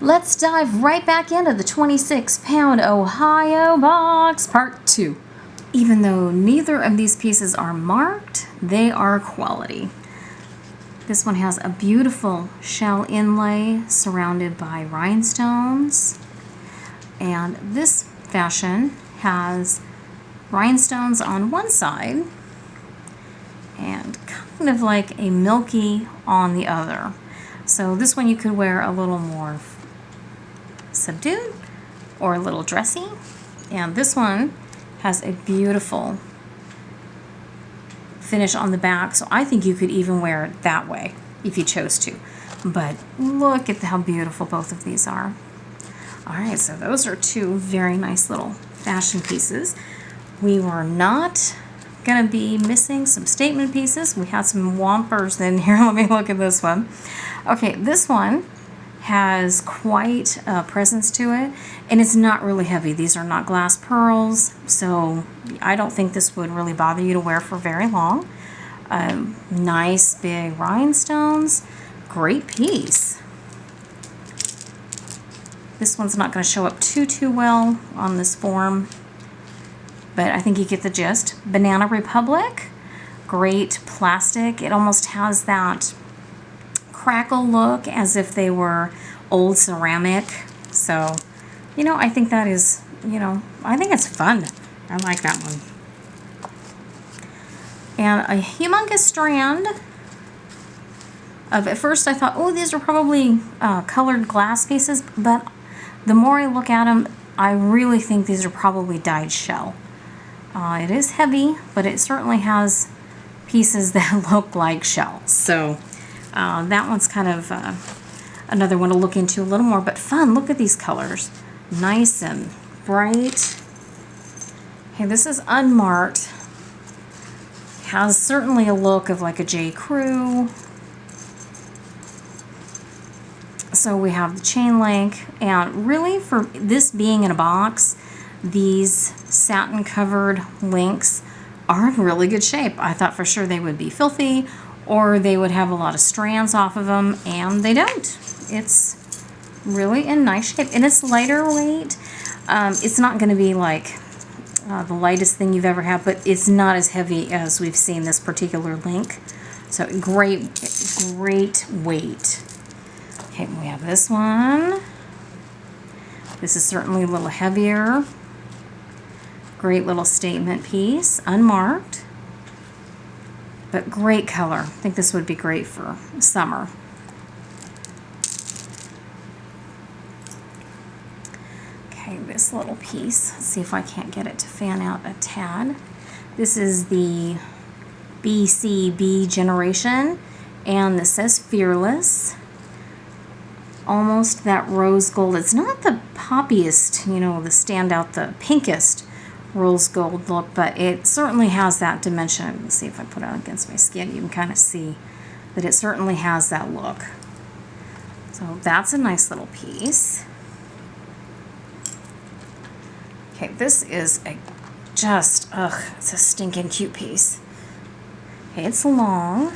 Let's dive right back into the 26-pound Ohio box part 2. Even though neither of these pieces are marked, they are quality. This one has a beautiful shell inlay surrounded by rhinestones. And this fashion has rhinestones on one side and kind of like a milky on the other. So this one you could wear a little more subdued or a little dressy. And this one has a beautiful finish on the back, so I think you could even wear it that way if you chose to. But look at how beautiful both of these are. Alright, so those are two very nice little fashion pieces. We were not going to be missing some statement pieces. We had some Whompers in here. Let me look at this one. Okay, this one has quite a presence to it, and it's not really heavy. These are not glass pearls, so I don't think this would really bother you to wear for very long. Nice big rhinestones. Great piece. This one's not going to show up too well on this form, but I think you get the gist. Banana Republic. Great plastic. It almost has that crackle look as if they were old ceramic. So, you know, I think that is, I think it's fun. I like that one. And a humongous strand of, at first I thought, oh, these are probably colored glass pieces, but the more I look at them, I really think these are probably dyed shell. It is heavy, but it certainly has pieces that look like shells. So that one's kind of another one to look into a little more, but fun. Look at these colors. Nice and bright. Okay, this is Unmarked. Has certainly a look of like a J. Crew. So we have the chain link, and really for this being in a box, these satin covered links are in really good shape. I thought for sure they would be filthy or they would have a lot of strands off of them, and they don't. It's really in nice shape, and it's lighter weight. It's not going to be like the lightest thing you've ever had, but it's not as heavy as we've seen this particular link. So great weight. Okay, we have this one. This is certainly a little heavier. Great little statement piece, unmarked, but great color. I think this would be great for summer. Okay, this little piece, let's see if I can't get it to fan out a tad. This is the BCB generation, and this says Fearless. Almost that rose gold. It's not the poppiest, the standout, the pinkest rose gold look, but it certainly has that dimension. Let's see if I put it against my skin, you can kind of see that it certainly has that look. So that's a nice little piece. Okay, this is it's a stinking cute piece. Okay, it's long,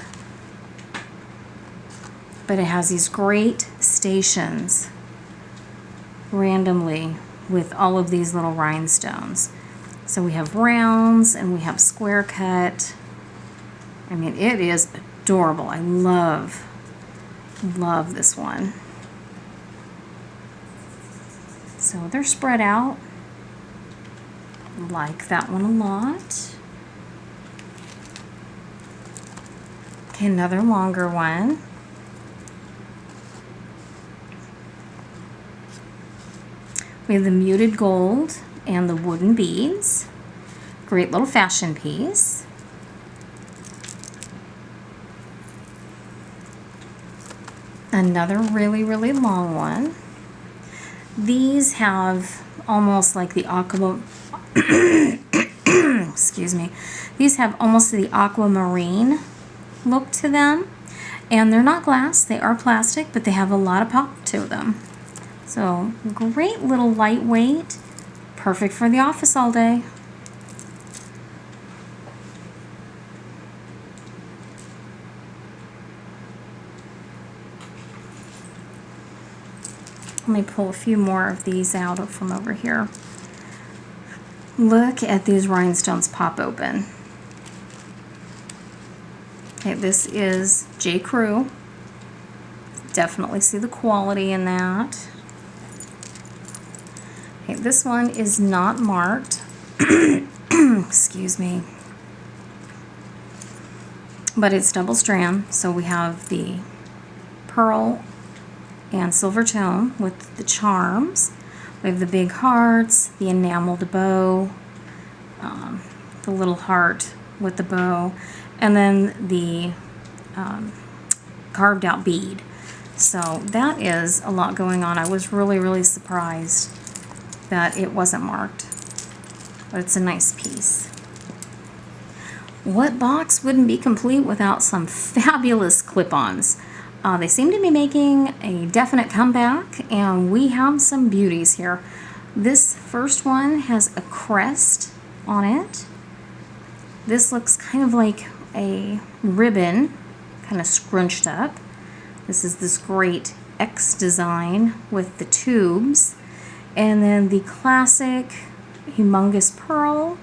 but it has these great stations randomly with all of these little rhinestones. So we have rounds and we have square cut. I mean, it is adorable. I love this one. So they're spread out. Like that one a lot. Okay, another longer one. We have the muted gold and the wooden beads. Great little fashion piece. Another really long one. These have almost like the aqua excuse me. These have almost the aquamarine look to them, and they're not glass, they are plastic, but they have a lot of pop to them. So great little lightweight, perfect for the office all day. Let me pull a few more of these out from over here. Look at these rhinestones pop open. Okay, this is J. Crew. Definitely see the quality in that. Okay, this one is not marked. Excuse me. But it's double strand, so we have the pearl and silver tone with the charms. We have the big hearts, the enameled bow, the little heart with the bow, and then the carved out bead. So that is a lot going on. I was really surprised that it wasn't marked, but it's a nice piece. What box wouldn't be complete without some fabulous clip-ons? They seem to be making a definite comeback, and we have some beauties here. This first one has a crest on it. This looks kind of like a ribbon, kind of scrunched up. This is this great X design with the tubes. And then the classic humongous pearl.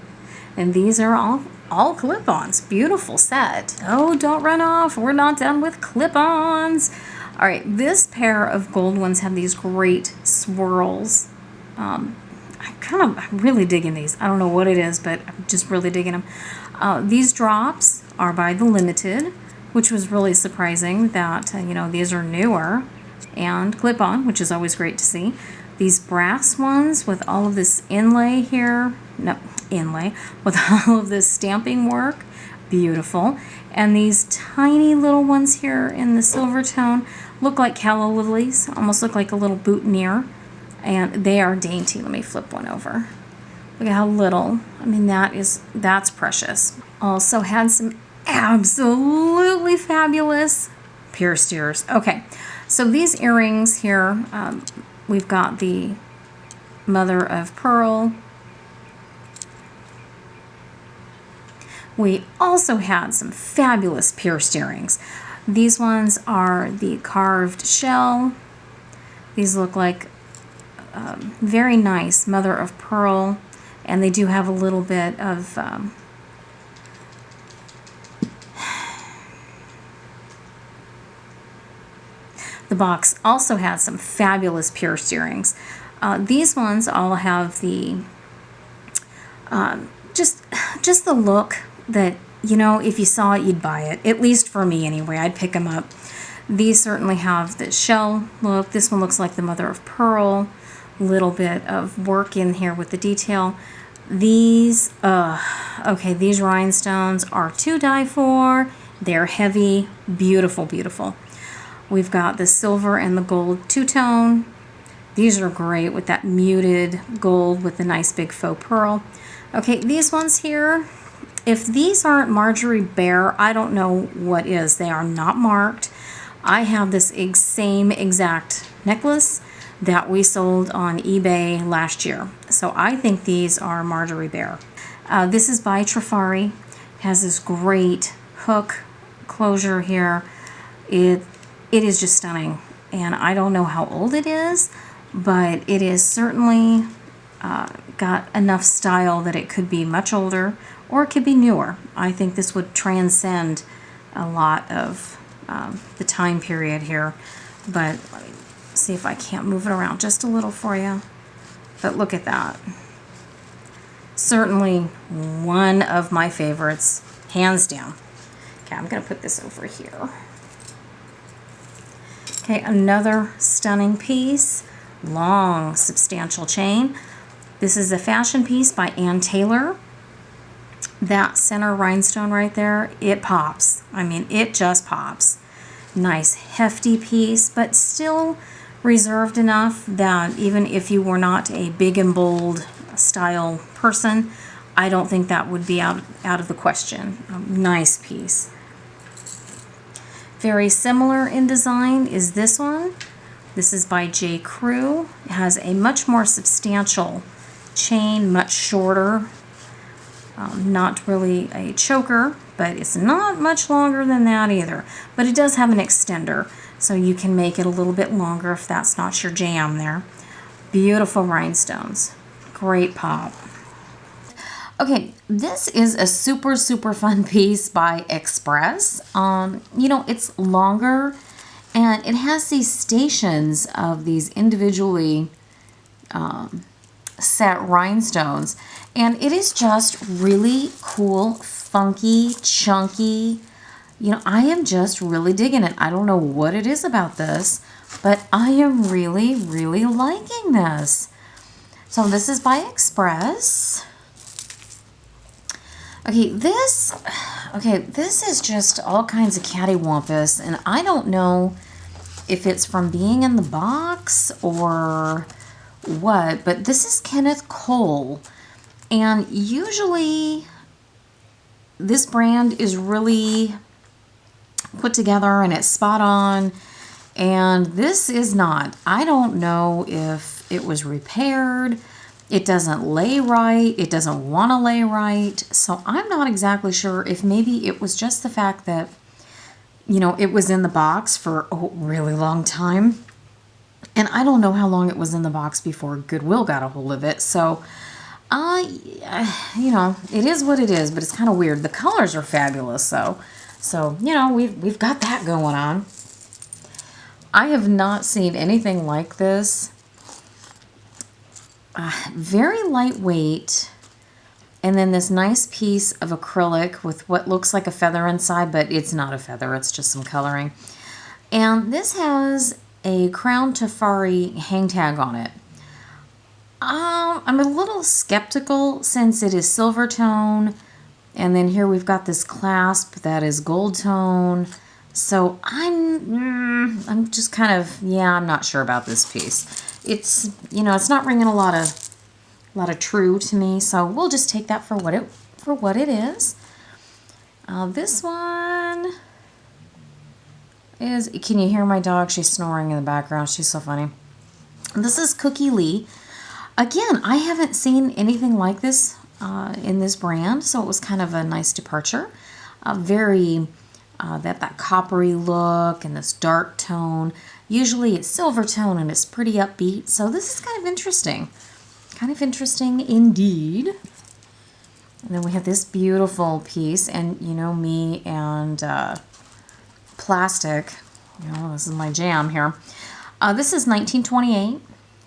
And these are all clip-ons. Beautiful set. Oh, don't run off. We're not done with clip-ons. All right, this pair of gold ones have these great swirls. I'm really digging these. I don't know what it is, but I'm just really digging them. These drops are by the Limited, which was really surprising that, these are newer and clip-on, which is always great to see. These brass ones with all of this inlay here, with all of this stamping work, beautiful. And these tiny little ones here in the silver tone look like calla lilies, almost look like a little boutonniere, and they are dainty. Let me flip one over. Look at how little. I mean, that's precious. Also had some absolutely fabulous pierced ears. Okay, so these earrings here, we've got the mother of pearl. We also had some fabulous pierced earrings. These ones are the carved shell. These look like very nice mother of pearl, and they do have a little bit of the box also has some fabulous pierced earrings. These ones all have the just the look that, if you saw it, you'd buy it. At least for me anyway, I'd pick them up. These certainly have the shell look. This one looks like the mother of pearl. Little bit of work in here with the detail. These, okay, these rhinestones are to die for. They're heavy, beautiful, beautiful. We've got the silver and the gold two-tone. These are great with that muted gold with the nice big faux pearl. Okay, these ones here, if these aren't Marjorie Bear, I don't know what is. They are not marked. I have this same exact necklace that we sold on eBay last year. So I think these are Marjorie Bear. This is by Trifari. It has this great hook closure here. It is just stunning. And I don't know how old it is, but it is certainly got enough style that it could be much older or it could be newer. I think this would transcend a lot of the time period here. But let me see if I can't move it around just a little for you. But look at that. Certainly one of my favorites, hands down. Okay, I'm going to put this over here. Okay, another stunning piece. Long, substantial chain. This is a fashion piece by Ann Taylor. That center rhinestone right there, it pops. I mean, it just pops. Nice, hefty piece, but still reserved enough that even if you were not a big and bold style person, I don't think that would be out of the question. Nice piece. Very similar in design is this one. This is by J. Crew. It has a much more substantial chain, much shorter. Not really a choker, but it's not much longer than that either. But it does have an extender, so you can make it a little bit longer if that's not your jam there. Beautiful rhinestones. Great pop. Okay, this is a super, super fun piece by Express. You know, it's longer, and it has these stations of these individually set rhinestones, and it is just really cool, funky, chunky. You know, I am just really digging it. I don't know what it is about this, but I am really, really liking this. So this is by Express. Okay, this is just all kinds of cattywampus, and I don't know if it's from being in the box or what, but this is Kenneth Cole, and usually this brand is really put together and it's spot on, and this is not. I don't know if it was repaired. It doesn't lay right. It doesn't want to lay right. So I'm not exactly sure if maybe it was just the fact that, you know, it was in the box for a really long time. And I don't know how long it was in the box before Goodwill got a hold of it. So, you know, it is what it is, but it's kind of weird. The colors are fabulous, though. So, you know, we've got that going on. I have not seen anything like this. Very lightweight, and then this nice piece of acrylic with what looks like a feather inside, but it's not a feather, it's just some coloring. And this has a Crown Tafari hang tag on it. I'm a little skeptical since it is silver tone, and then here we've got this clasp that is gold tone. So I'm just kind of, yeah, I'm not sure about this piece. It's, you know, it's not ringing a lot of true to me, so we'll just take that for what it is. This one is, can you hear my dog? She's snoring in the background. She's so funny. This is Cookie Lee. Again, I haven't seen anything like this in this brand, so it was kind of a nice departure. Very that coppery look and this dark tone. Usually it's silver tone and it's pretty upbeat, so this is kind of interesting. Kind of interesting indeed. And then we have this beautiful piece, and you know me and plastic, you know, this is my jam here. This is 1928,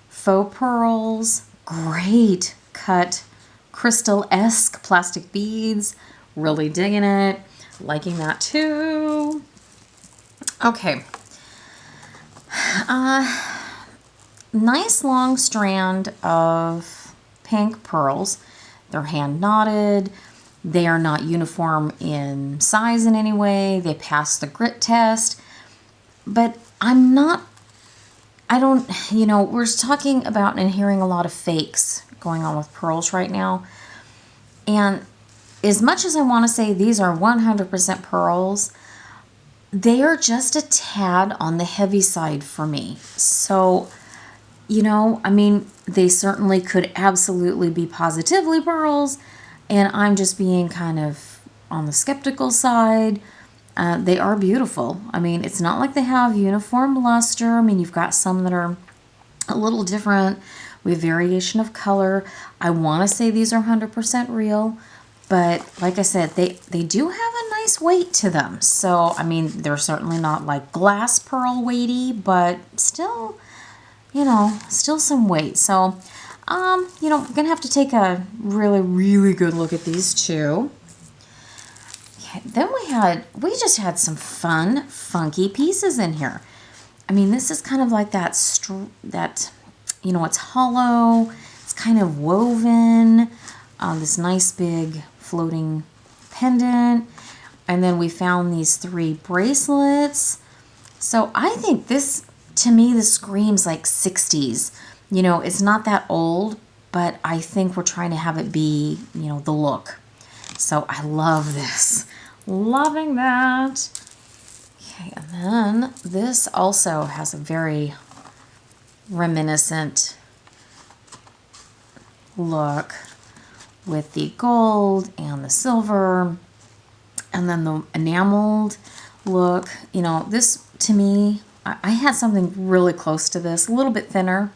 faux pearls, great cut, crystal-esque plastic beads, really digging it, liking that too. Okay. Nice long strand of pink pearls. They're hand knotted. They are not uniform in size in any way. They pass the grit test. But you know, we're talking about and hearing a lot of fakes going on with pearls right now. And as much as I want to say these are 100% pearls, they are just a tad on the heavy side for me. So, you know, I mean, they certainly could absolutely be positively pearls, and I'm just being kind of on the skeptical side. They are beautiful. I mean, it's not like they have uniform luster. I mean, you've got some that are a little different with variation of color. I want to say these are 100% real. But like I said, they do have a nice weight to them. So, I mean, they're certainly not like glass pearl weighty, but still, you know, still some weight. So, you know, I'm going to have to take a really, really good look at these two. Okay, then we just had some fun, funky pieces in here. I mean, this is kind of like that, you know, it's hollow. It's kind of woven. This nice big floating pendant, and then we found these 3 bracelets. So I think this, to me, this screams like 60s. You know, it's not that old, but I think we're trying to have it be, you know, the look. So I love this. Loving that. Okay, and then this also has a very reminiscent look with the gold and the silver. And then the enameled look, you know, this to me, I had something really close to this, a little bit thinner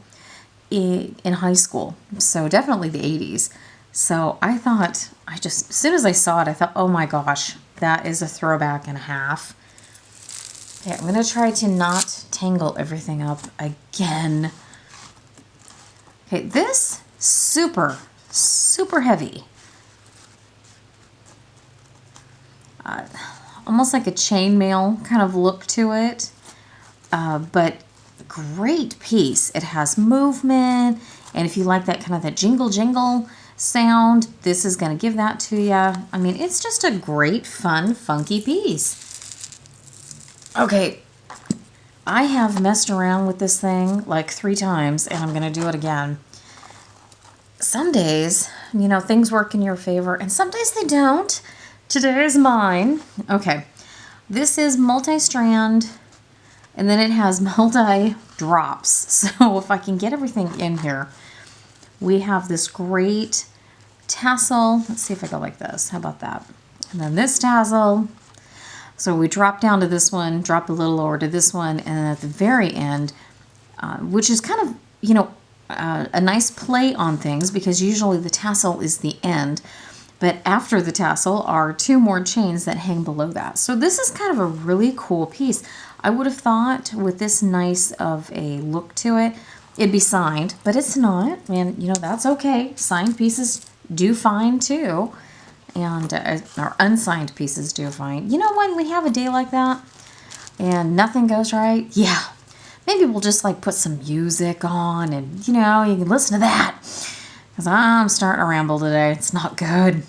in high school. So definitely the 80s. So I thought, as soon as I saw it, I thought, oh my gosh, that is a throwback and a half. Okay, I'm going to try to not tangle everything up again. Okay, this super, super heavy. Almost like a chainmail kind of look to it, but great piece. It has movement, and if you like that kind of that jingle jingle sound, this is going to give that to you. I mean, it's just a great, fun, funky piece. Okay, I have messed around with this thing like 3 times, and I'm going to do it again. Some days, you know, things work in your favor, and some days they don't. Today is mine. Okay, this is multi-strand, and then it has multi-drops. So if I can get everything in here, we have this great tassel. Let's see if I go like this. How about that? And then this tassel. So we drop down to this one, drop a little lower to this one, and then at the very end, which is kind of, you know, a nice play on things, because usually the tassel is the end. But after the tassel are 2 more chains that hang below that. So this is kind of a really cool piece. I would have thought with this nice of a look to it, it'd be signed, but it's not. And, you know, that's okay. Signed pieces do fine too. And our unsigned pieces do fine. You know, when we have a day like that and nothing goes right, yeah, maybe we'll just like put some music on and, you know, you can listen to that. Because I'm starting to ramble today. It's not good.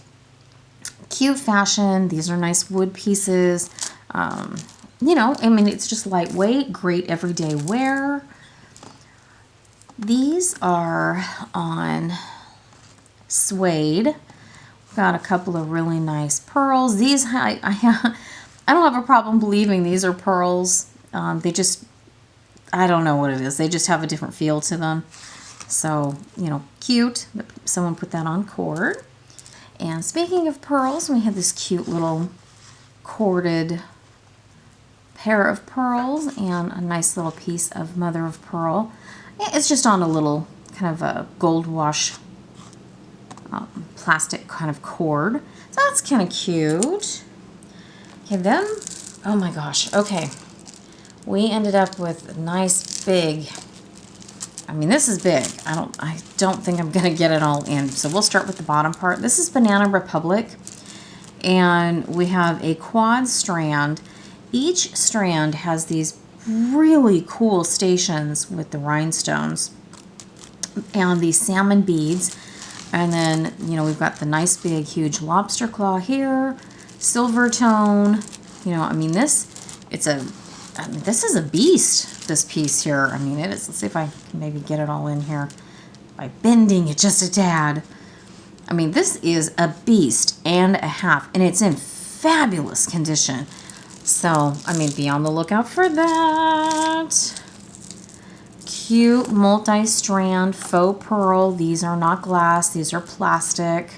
Cute fashion. These are nice wood pieces. You know, I mean, it's just lightweight, great everyday wear. These are on suede. Got a couple of really nice pearls. These, I don't have a problem believing these are pearls. They just, I don't know what it is. They just have a different feel to them. So, you know, cute. Someone put that on cord. And speaking of pearls, we have this cute little corded pair of pearls and a nice little piece of mother of pearl. It's just on a little kind of a gold wash plastic kind of cord. So that's kind of cute. Okay, then, oh my gosh, okay. We ended up with a nice big, I mean, this is big. I don't think I'm gonna get it all in. So we'll start with the bottom part. This is Banana Republic, and we have a quad strand. Each strand has these really cool stations with the rhinestones and these salmon beads. And then, you know, we've got the nice big huge lobster claw here, silver tone. You know, I mean, this is a beast, this piece here. I mean, it is. Let's see if I can maybe get it all in here by bending it just a tad. I mean, this is a beast and a half, and it's in fabulous condition. So, I mean, be on the lookout for that. Cute multi-strand faux pearl. These are not glass. These are plastic.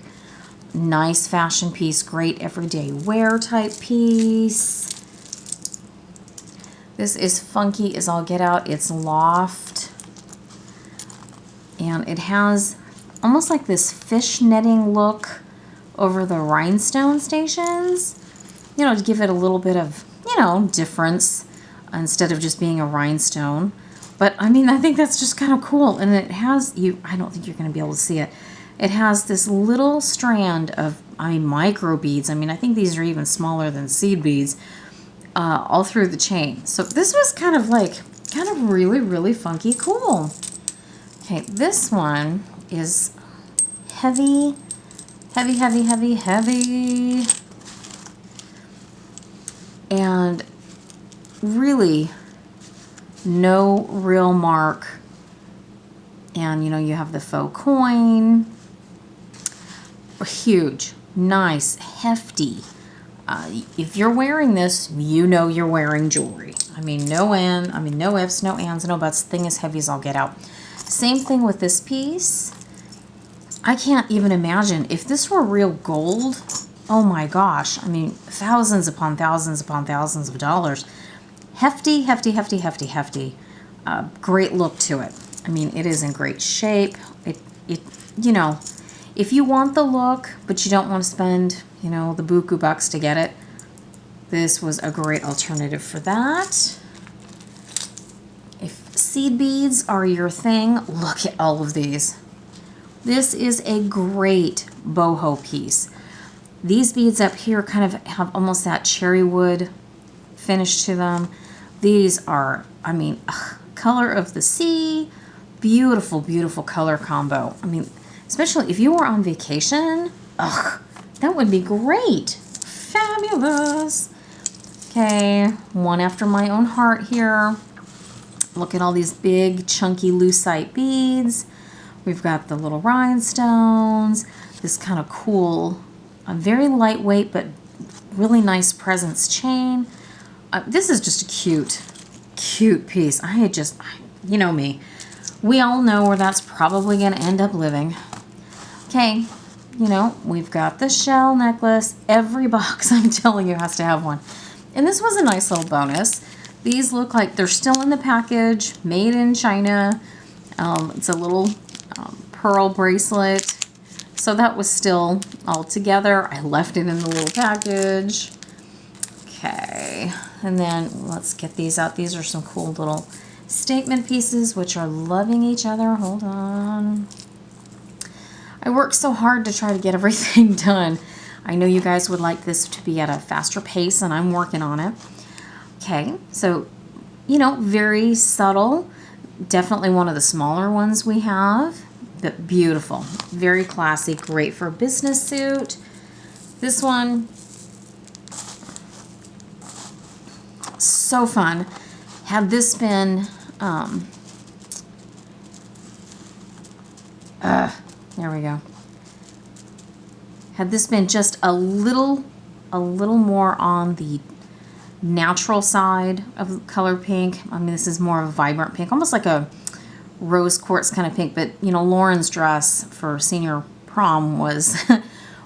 Nice fashion piece. Great everyday wear type piece. This is funky as all get out. It's loft. And it has almost like this fish netting look over the rhinestone stations. You know, to give it a little bit of, you know, difference instead of just being a rhinestone. But, I mean, I think that's just kind of cool. And it has, I don't think you're going to be able to see it. It has this little strand of, I mean, micro beads. I mean, I think these are even smaller than seed beads all through the chain. So this was kind of really, really funky cool. Okay, this one is heavy, heavy, heavy, heavy, heavy. And really no real mark. And, you know, you have the faux coin. Huge, nice, hefty. If you're wearing this, you know you're wearing jewelry. I mean, no ifs, no ands, no buts. Thing is heavy as all get out. Same thing with this piece. I can't even imagine if this were real gold. Oh my gosh. I mean, thousands upon thousands upon thousands of dollars. Hefty, hefty, hefty, hefty, hefty. Great look to it. I mean, it is in great shape. You know, if you want the look, but you don't want to spend, you know, the buku bucks to get it, this was a great alternative for that. If seed beads are your thing, look at all of these. This is a great boho piece. These beads up here kind of have almost that cherry wood finish to them. These are, I mean, color of the sea. Beautiful, beautiful color combo. I mean, especially if you were on vacation, that would be great. Fabulous. Okay, one after my own heart here. Look at all these big, chunky lucite beads. We've got the little rhinestones, this kind of cool, very lightweight but really nice presence chain. This is just a cute, cute piece. You know me. We all know where that's probably going to end up living. Okay, you know, we've got the shell necklace. Every box, I'm telling you, has to have one. And this was a nice little bonus. These look like they're still in the package, made in China. It's a little pearl bracelet. So that was still all together. I left it in the little package. Okay, and then let's get these out. These are some cool little statement pieces which are loving each other. Hold on. I worked so hard to try to get everything done. I know you guys would like this to be at a faster pace, and I'm working on it. Okay, so, you know, very subtle. Definitely one of the smaller ones we have, but beautiful. Very classy, great for a business suit. This one, so fun. Had this been, there we go. Had this been just a little more on the natural side of color pink. I mean, this is more of a vibrant pink, almost like a rose quartz kind of pink, but you know, Lauren's dress for senior prom was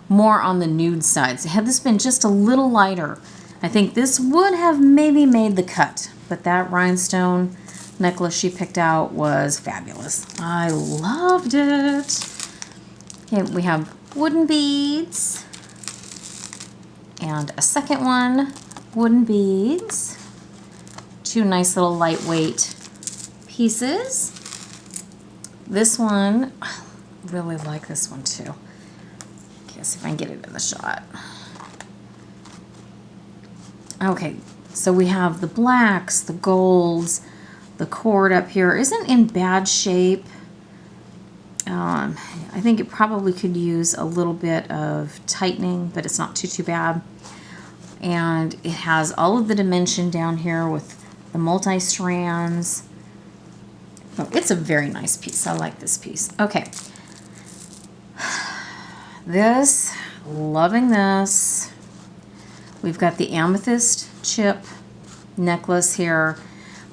more on the nude side. So had this been just a little lighter, I think this would have maybe made the cut, but that rhinestone necklace she picked out was fabulous. I loved it. Okay, we have wooden beads and a second one, wooden beads, two nice little lightweight pieces. This one, I really like this one too. Guess if I can get it in the shot. Okay, so we have the blacks, the golds, the cord up here isn't in bad shape. I think it probably could use a little bit of tightening, but it's not too bad. And it has all of the dimension down here with the multi-strands. Oh, it's a very nice piece. I like this piece. Okay. This, loving this. We've got the amethyst chip necklace here,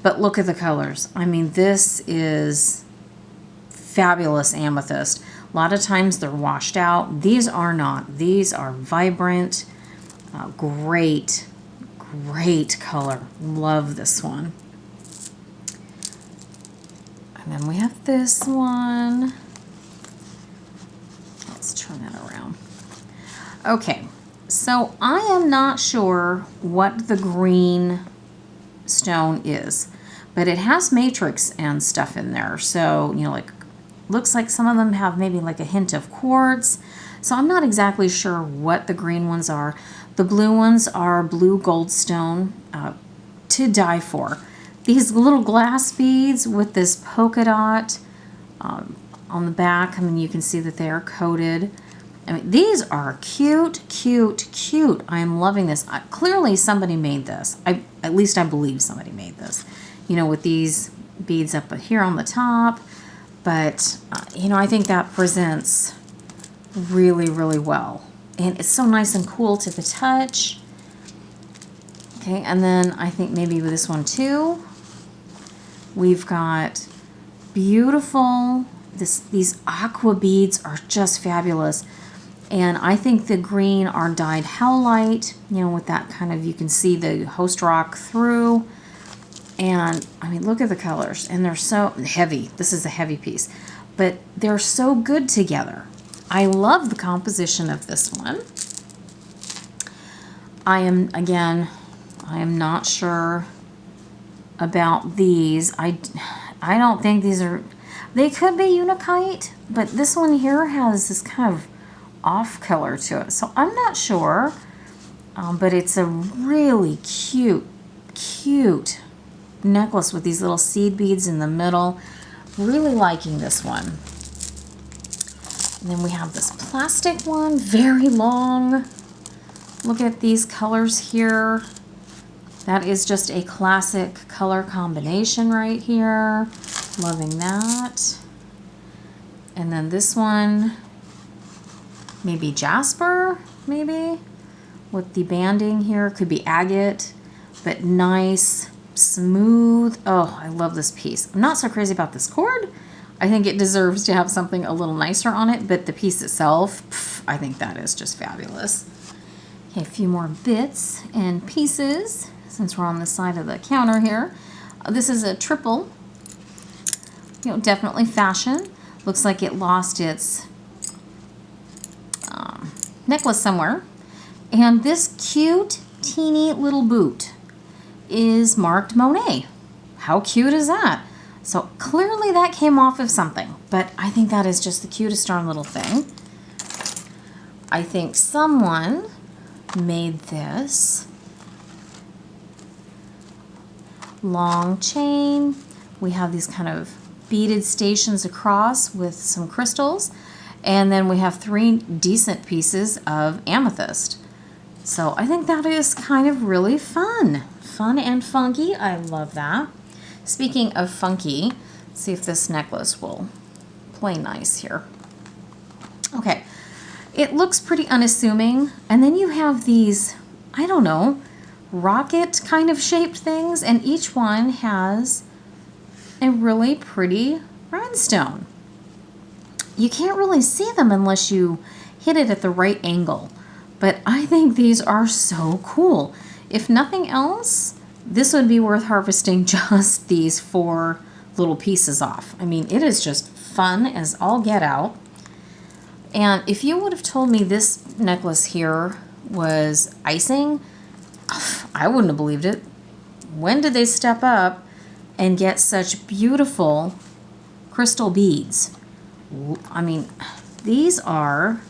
but look at the colors. I mean, this is fabulous amethyst. A lot of times they're washed out. These are not. These are vibrant, great color. Love this one. And then we have this one. Let's turn that around. Okay, so I am not sure what the green stone is, but it has matrix and stuff in there. So, you know, like, looks like some of them have maybe like a hint of quartz. So I'm not exactly sure what the green ones are. The blue ones are blue gold stone, to die for. These little glass beads with this polka dot on the back. I mean, you can see that they are coated. I mean, these are cute, cute, cute. I am loving this. Clearly somebody made this. At least I believe somebody made this. You know, with these beads up here on the top. But, you know, I think that presents really, really well. And it's so nice and cool to the touch. Okay, and then I think maybe with this one too, we've got beautiful, these aqua beads are just fabulous. And I think the green are dyed howlite, you know, with that kind of, you can see the host rock through. And I mean, look at the colors, and they're so heavy. This is a heavy piece, but they're so good together. I love the composition of this one. I am not sure about these. I don't think these are, they could be Unikite, but this one here has this kind of off color to it. So I'm not sure, but it's a really cute necklace with these little seed beads in the middle. Really liking this one. And then we have this plastic one, very long. Look at these colors here. That is just a classic color combination right here. Loving that. And then this one, maybe jasper, maybe, with the banding here. Could be agate, but nice, smooth. Oh, I love this piece. I'm not so crazy about this cord. I think it deserves to have something a little nicer on it, but the piece itself, I think that is just fabulous. Okay, a few more bits and pieces since we're on the side of the counter here. This is a triple, you know, definitely fashion. Looks like it lost its necklace somewhere. And this cute, teeny little boot is marked Monet. How cute is that? So clearly that came off of something, but I think that is just the cutest darn little thing. I think someone made this long chain. We have these kind of beaded stations across with some crystals, and then we have 3 decent pieces of amethyst. So I think that is kind of really fun and funky. I love that. Speaking of funky, let's see if this necklace will play nice here. Okay, it looks pretty unassuming, and then you have these, I don't know, rocket kind of shaped things, and each one has a really pretty rhinestone. You can't really see them unless you hit it at the right angle, but I think these are so cool. If nothing else, this would be worth harvesting just these 4 little pieces off. I mean, it is just fun as all get out. And if you would have told me this necklace here was icing, I wouldn't have believed it. When did they step up and get such beautiful crystal beads? I mean, these are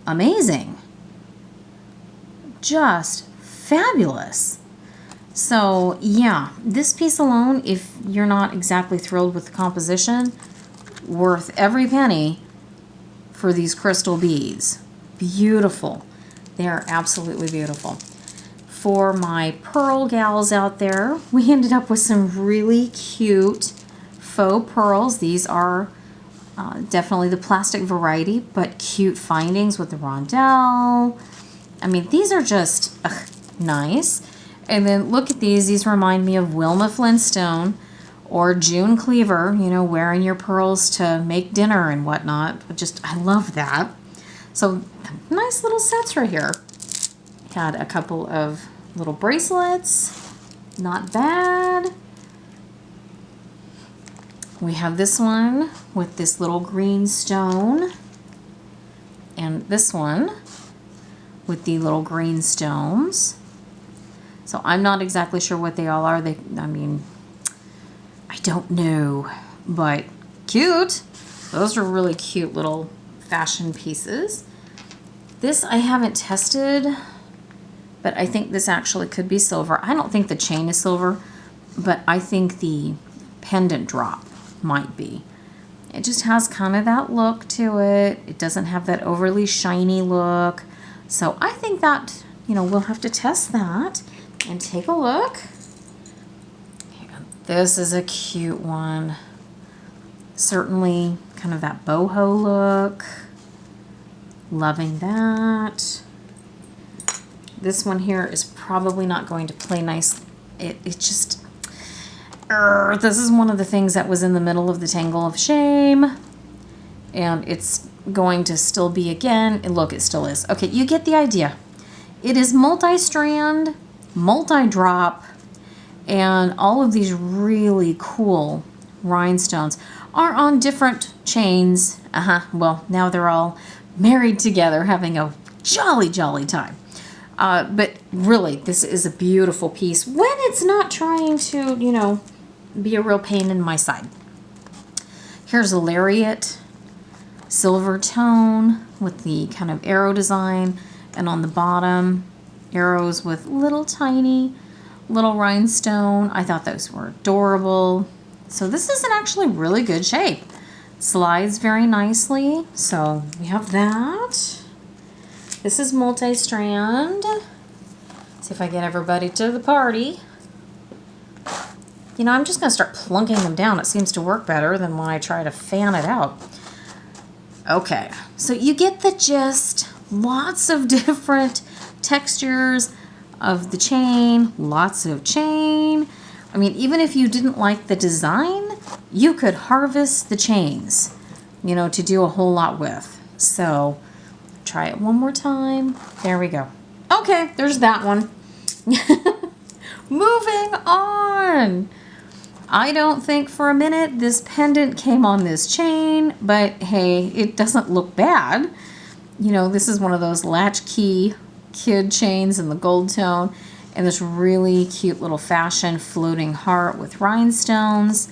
amazing. Just fabulous. So yeah, this piece alone, if you're not exactly thrilled with the composition, worth every penny for these crystal beads. Beautiful. They are absolutely beautiful. For my pearl gals out there, we ended up with some really cute faux pearls. These are definitely the plastic variety, but cute findings with the rondelle. I mean, these are just nice. And then look at these. These remind me of Wilma Flintstone or June Cleaver, you know, wearing your pearls to make dinner and whatnot. Just, I love that. So nice little sets right here. Had a couple of little bracelets. Not bad. We have this one with this little green stone. And this one with the little green stones. So I'm not exactly sure what they all are. I mean, I don't know, but cute. Those are really cute little fashion pieces. This I haven't tested, but I think this actually could be silver. I don't think the chain is silver, but I think the pendant drop might be. It just has kind of that look to it. It doesn't have that overly shiny look. So I think that, you know, we'll have to test that and take a look. This is a cute one. Certainly kind of that boho look. Loving that. This one here is probably not going to play nice. It just, this is one of the things that was in the middle of the tangle of shame. And it's going to still be again. And look, it still is. Okay, you get the idea. It is multi-strand, multi-drop, and all of these really cool rhinestones are on different chains. Well, now they're all married together, having a jolly, jolly time. But really, this is a beautiful piece when it's not trying to, you know, be a real pain in my side. Here's a lariat, silver tone with the kind of arrow design, and on the bottom, arrows with little tiny little rhinestone. I thought those were adorable. So this is in actually really good shape. Slides very nicely. So we have that. This is multi-strand. See if I get everybody to the party. You know, I'm just going to start plunking them down. It seems to work better than when I try to fan it out. Okay, so you get the gist. Lots of different textures of the chain, lots of chain. I mean, even if you didn't like the design, you could harvest the chains, you know, to do a whole lot with. So try it one more time. There we go. Okay, there's that one. Moving on. I don't think for a minute this pendant came on this chain, but hey, it doesn't look bad. You know, this is one of those latchkey kid chains in the gold tone, and this really cute little fashion floating heart with rhinestones.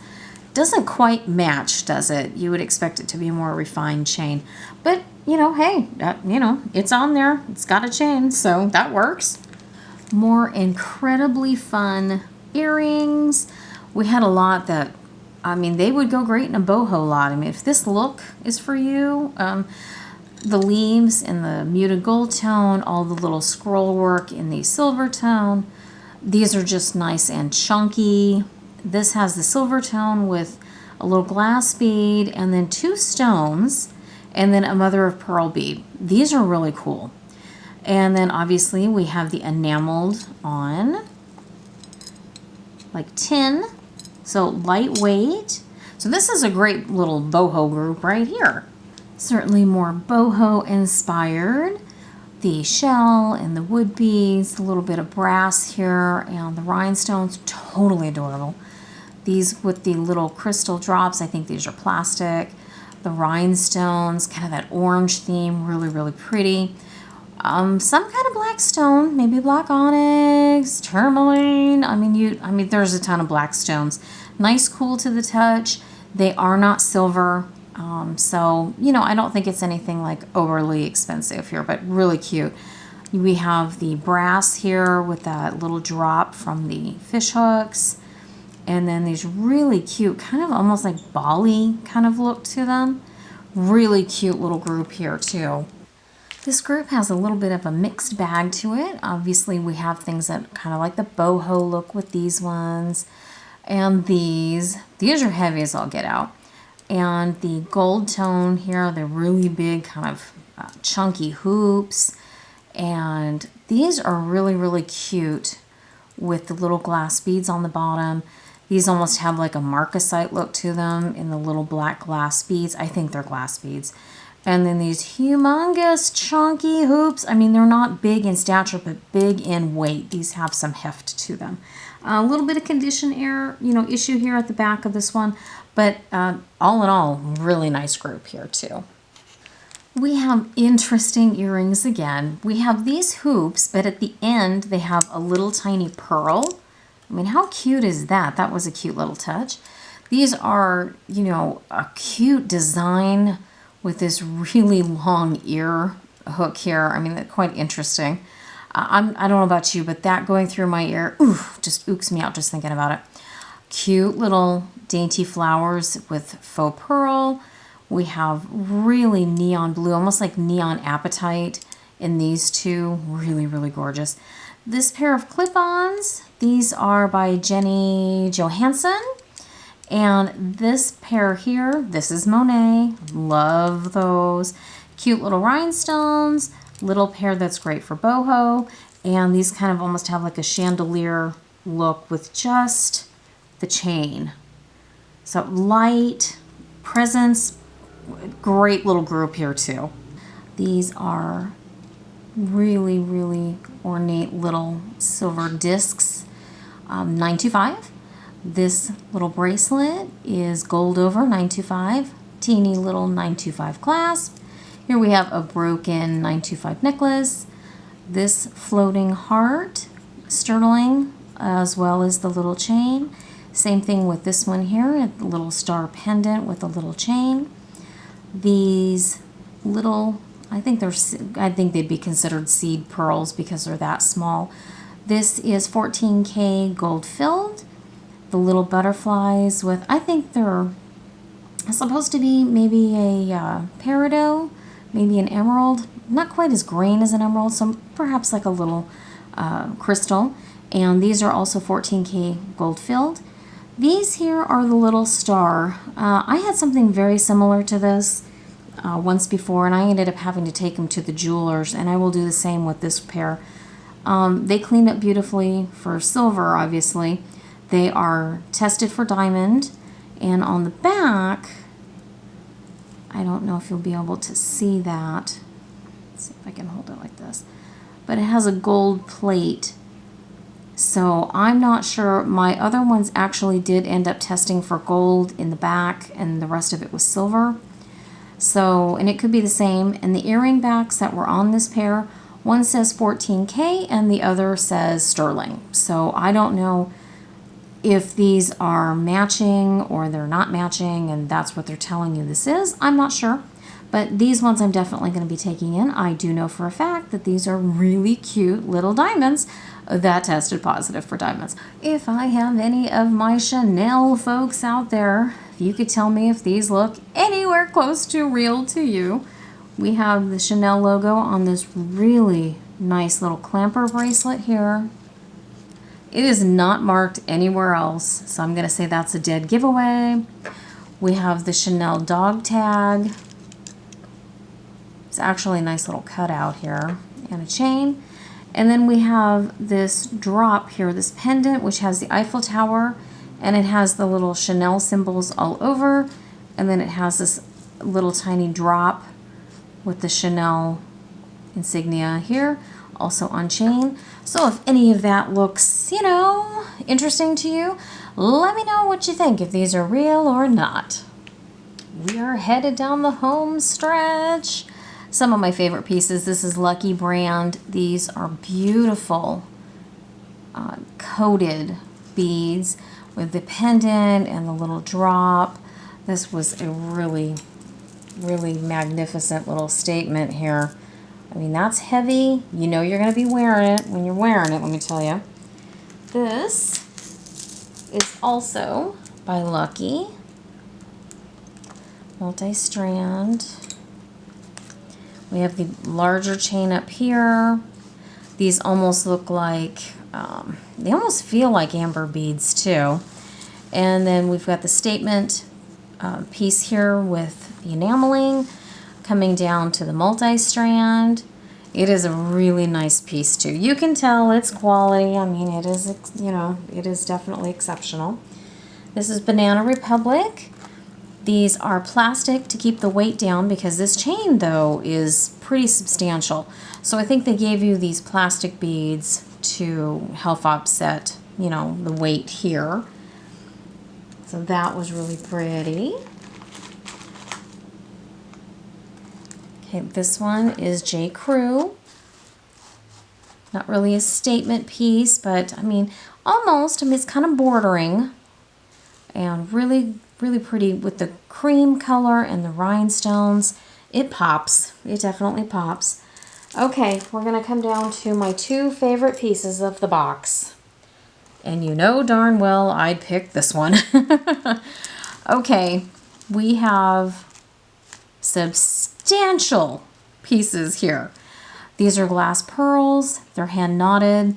Doesn't quite match, does it? You would expect it to be a more refined chain, but you know, hey, you know, it's on there. It's got a chain, so that works. More incredibly fun earrings. We had a lot that, I mean, they would go great in a boho lot. I mean, if this look is for you, the leaves in the muted gold tone, all the little scroll work in the silver tone. These are just nice and chunky. This has the silver tone with a little glass bead and then 2 stones and then a mother of pearl bead. These are really cool. And then obviously we have the enameled on, like tin, so lightweight. So this is a great little boho group right here. Certainly more boho inspired. The shell and the wood beads, a little bit of brass here, and the rhinestones, totally adorable. These with the little crystal drops, I think these are plastic. The rhinestones, kind of that orange theme, really, really pretty. Some kind of black stone, maybe black onyx, tourmaline. I mean, there's a ton of black stones. Nice, cool to the touch. They are not silver. So, you know, I don't think it's anything like overly expensive here, but really cute. We have the brass here with that little drop from the fish hooks. And then these really cute, kind of almost like Bali kind of look to them. Really cute little group here too. This group has a little bit of a mixed bag to it. Obviously, we have things that kind of like the boho look with these ones. And these are heavy as all get out. And the gold tone here, they're really big, kind of chunky hoops. And these are really, really cute with the little glass beads on the bottom. These almost have like a marcasite look to them in the little black glass beads. I think they're glass beads. And then these humongous chunky hoops. I mean, they're not big in stature, but big in weight. These have some heft to them. A little bit of condition error, you know, issue here at the back of this one. But all in all, really nice group here too. We have interesting earrings again. We have these hoops, but at the end they have a little tiny pearl. I mean, how cute is that? That was a cute little touch. These are, you know, a cute design with this really long ear hook here. I mean, that's quite interesting. I don't know about you, but that going through my ear, just ooks me out just thinking about it. Cute little dainty flowers with faux pearl. We have really neon blue, almost like neon apatite in these two. Really, really gorgeous. This pair of clip-ons, these are by Jenny Johansson. And this pair here, this is Monet. Love those. Cute little rhinestones. Little pair that's great for boho. And these kind of almost have like a chandelier look with just the chain. So light, presence, great little group here too. These are really, really ornate little silver discs, $9.25. This little bracelet is gold over, $9.25. Teeny little $9.25 clasp. Here we have a broken $9.25 necklace. This floating heart, sterling, as well as the little chain. Same thing with this one here, a little star pendant with a little chain. These little, I think they'd be considered seed pearls because they're that small. This is 14K gold filled. The little butterflies with, I think they're supposed to be maybe a peridot, maybe an emerald. Not quite as green as an emerald, so perhaps like a little crystal. And these are also 14K gold filled. These here are the little star. I had something very similar to this once before, and I ended up having to take them to the jewelers, and I will do the same with this pair. They clean up beautifully for silver, obviously. They are tested for diamond, and on the back, I don't know if you'll be able to see that. Let's see if I can hold it like this. But it has a gold plate. So I'm not sure. My other ones actually did end up testing for gold in the back, and the rest of it was silver. So, and it could be the same. And the earring backs that were on this pair, one says 14K and the other says sterling. So I don't know if these are matching or they're not matching, and that's what they're telling you this is. I'm not sure. But these ones I'm definitely going to be taking in. I do know for a fact that these are really cute little diamonds that tested positive for diamonds. If I have any of my Chanel folks out there, if you could tell me if these look anywhere close to real to you. We have the Chanel logo on this really nice little clamper bracelet here. It is not marked anywhere else, so I'm going to say that's a dead giveaway. We have the Chanel dog tag. It's actually a nice little cutout here, and a chain. And then we have this drop here, this pendant, which has the Eiffel Tower, and it has the little Chanel symbols all over. And then it has this little tiny drop with the Chanel insignia here, also on chain. So if any of that looks, you know, interesting to you, let me know what you think, if these are real or not. We are headed down the home stretch. Some of my favorite pieces. This is Lucky brand. These are beautiful coated beads with the pendant and the little drop. This was a really, really magnificent little statement here. I mean, that's heavy. You know you're going to be wearing it when you're wearing it, let me tell you. This is also by Lucky. Multi-strand. We have the larger chain up here. These almost look like, they almost feel like amber beads too. And then we've got the statement piece here with the enameling coming down to the multi-strand. It is a really nice piece too. You can tell it's quality. I mean, it is, you know, it is definitely exceptional. This is Banana Republic. These are plastic to keep the weight down because this chain, though, is pretty substantial. So I think they gave you these plastic beads to help offset, you know, the weight here. So that was really pretty. Okay, this one is J. Crew. Not really a statement piece, but I mean, almost. I mean, it's kind of bordering. And really, really pretty with the cream color and the rhinestones. It pops. It definitely pops. Okay, we're going to come down to my two favorite pieces of the box. And you know darn well I'd pick this one. Okay, we have substantial pieces here. These are glass pearls. They're hand knotted.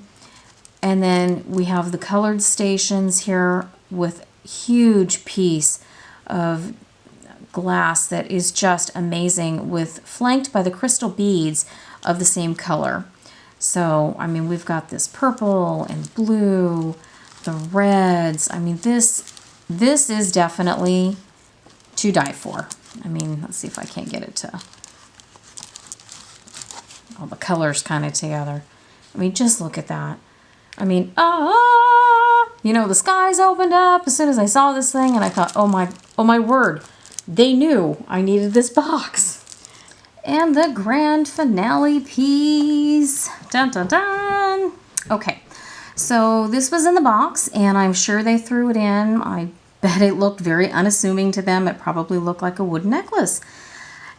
And then we have the colored stations here with huge piece of glass that is just amazing, with flanked by the crystal beads of the same color. So, I mean, we've got this purple and blue, the reds. I mean, this is definitely to die for. I mean, let's see if I can't get it to all the colors kind of together. I mean, just look at that. I mean, you know, the skies opened up as soon as I saw this thing, and I thought, oh my word, they knew I needed this box. And the grand finale piece. Dun dun dun. Okay, so this was in the box, and I'm sure they threw it in. I bet it looked very unassuming to them. It probably looked like a wooden necklace.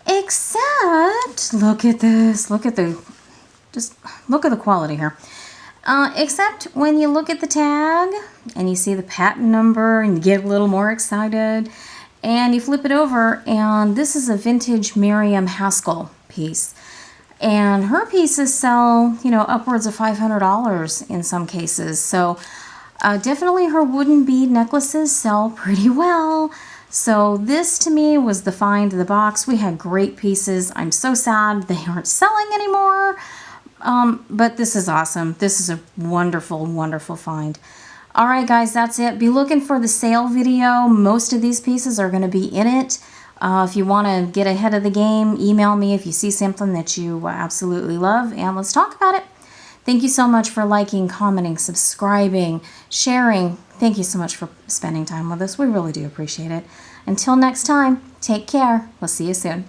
Except, look at this. Look at the quality here. Except when you look at the tag and you see the patent number and you get a little more excited and you flip it over, and this is a vintage Miriam Haskell piece. And her pieces sell, you know, upwards of $500 in some cases. So definitely her wooden bead necklaces sell pretty well. So this to me was the find of the box. We had great pieces. I'm so sad they aren't selling anymore. But this is awesome. This is a wonderful, wonderful find. All right, guys, that's it. Be looking for the sale video. Most of these pieces are going to be in it. If you want to get ahead of the game, email me if you see something that you absolutely love, and let's talk about it. Thank you so much for liking, commenting, subscribing, sharing. Thank you so much for spending time with us. We really do appreciate it. Until next time, take care. We'll see you soon.